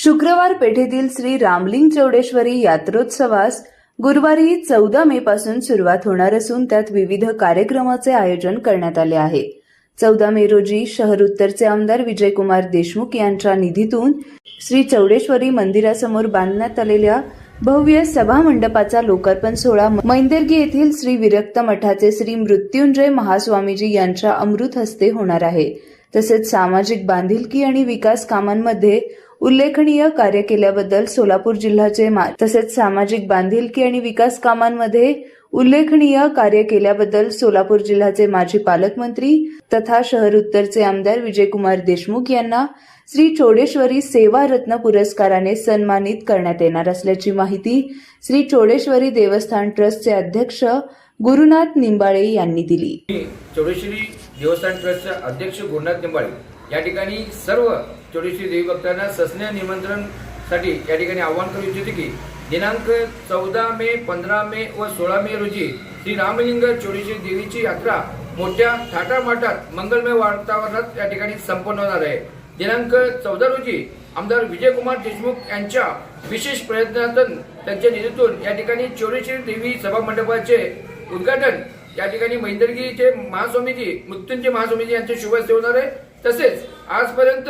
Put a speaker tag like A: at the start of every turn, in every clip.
A: शुक्रवार पेठेतील श्री रामलिंग चौडेश्वरी यात्रोत्सवास गुरुवारी 14 मे पासून सुरुवात होणार असून त्यात विविध कार्यक्रमाचे आयोजन करण्यात आले आहे। 14 मे रोजी शहर उत्तरचे आमदार विजयकुमार देशमुख यांच्या निधीतून श्री चौडेश्वरी मंदिरासमोर बांधण्यात आलेल्या भव्य सभा मंडपाचा लोकार्पण सोहळा मैंदर्गी येथील श्री विरक्त मठाचे श्री मृत्युंजय महास्वामीजी यांच्या अमृत हस्ते होणार आहे। तसेच सामाजिक बांधिलकी आणि विकास कामांमध्ये उल्लेखनीय कार्य केल्याबद्दल सोलापूर जिल्ह्याचे तसेच सामाजिक बांधिलकी आणि विकास कामांमध्ये उल्लेखनीय कार्य केल्याबद्दल सोलापूर जिल्ह्याचे माजी पालकमंत्री तथा शहर उत्तरचे आमदार विजयकुमार देशमुख यांना श्री चौडेश्वरी सेवा रत्न पुरस्काराने सन्मानित करण्यात येणार असल्याची माहिती श्री चौडेश्वरी देवस्थान ट्रस्टचे अध्यक्ष गुरुनाथ निंबाळे यांनी दिली।
B: चौडेश्वरी देवस्थान ट्रस्टचे अध्यक्ष गुरुनाथ निंबाळे या ठिकाणी सर्व चौडेश्वरी देवी भक्तांना सस्ने निमंत्रणसाठी या ठिकाणी आवाहन करू इच्छिते की दिनांक 14 मे 15 मे व 16 मे रोजी श्री रामलिंग चौडेश्वरी देवीची यात्रा मोठ्या थाटामाटात मंगलमय वातावरणात या ठिकाणी संपन्न होणार आहे। दिनांक 14 रोजी आमदार विजयकुमार देशमुख यांच्या विशेष प्रयत्नातून त्यांच्या निधीतून या ठिकाणी चौडेश्वरी देवी सभा मंडपाचे उद्घाटन या ठिकाणी मैंदर्गीचे महास्वामीजी मृत्युंजय महास्वामीजी यांचे शुभ हस्ते होणार आहे। तसेच आजपर्यंत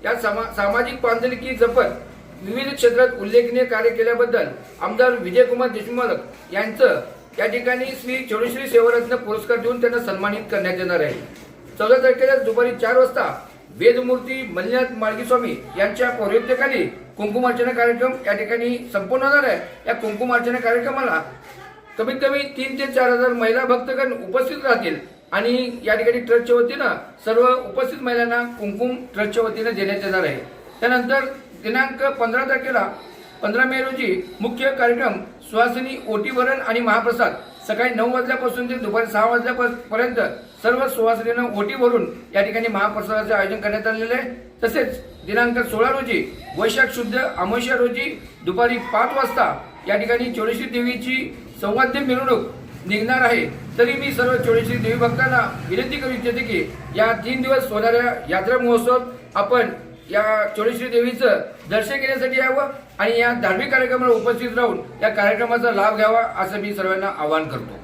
B: या सामाजिक बांधिलकी जपत विविध क्षेत्रात उल्लेखनीय कार्य केल्याबद्दल आमदार विजयकुमार देशमुख यांचं या ठिकाणी श्री चौडेश्वरी सेवारत्न पुरस्कार देऊन त्यांना सन्मानित करण्यात येणार आहे। 14 तारखेला दुपारी 4 वाजता वेदमूर्ती मल्लिनाथ माळगीस्वामी यांच्या पौरोहित्याखाली कुंकुमार्चना कार्यक्रम या ठिकाणी संपन्न होणार आहे। या कुंकुमार्चना कार्यक्रमाला कमीत कमी 3 ते 4 हजार महिला भक्तगण उपस्थित राहतील आणि या ठिकाणी ट्रस्टच्या वतीनं सर्व उपस्थित महिलांना कुंकुम ट्रस्टच्या वतीनं देण्यात येणार आहे। त्यानंतर दिनांक 15 तारखेला 15 मे रोजी मुख्य कार्यक्रम सुहासिनी ओटी भरण आणि महाप्रसाद सकाळी 9 वाजल्यापासून ते दुपारी 6 वाजल्यापर्यंत सर्व सुहासिनींना ओटी भरून या ठिकाणी महाप्रसादाचे आयोजन करण्यात आलेले आहे। तसेच दिनांक 16 रोजी वैशाख शुद्ध अमावस्या रोजी दुपारी 5 वाजता या ठिकाणी चौडेश्वरी देवीची सौवाद्य मिरवणूक निघणार आहे। तरी मी सर्व चौडेश्वरी देवी भक्तांना विनंती करू इच्छिते की या 3 दिवस होणाऱ्या यात्रा महोत्सव आपण या चौडेश्वरी देवीचं दर्शन घेण्यासाठी यावं आणि या धार्मिक कार्यक्रमाला उपस्थित राहून या कार्यक्रमाचा लाभ घ्यावा असं मी सर्वांना आवाहन करतो।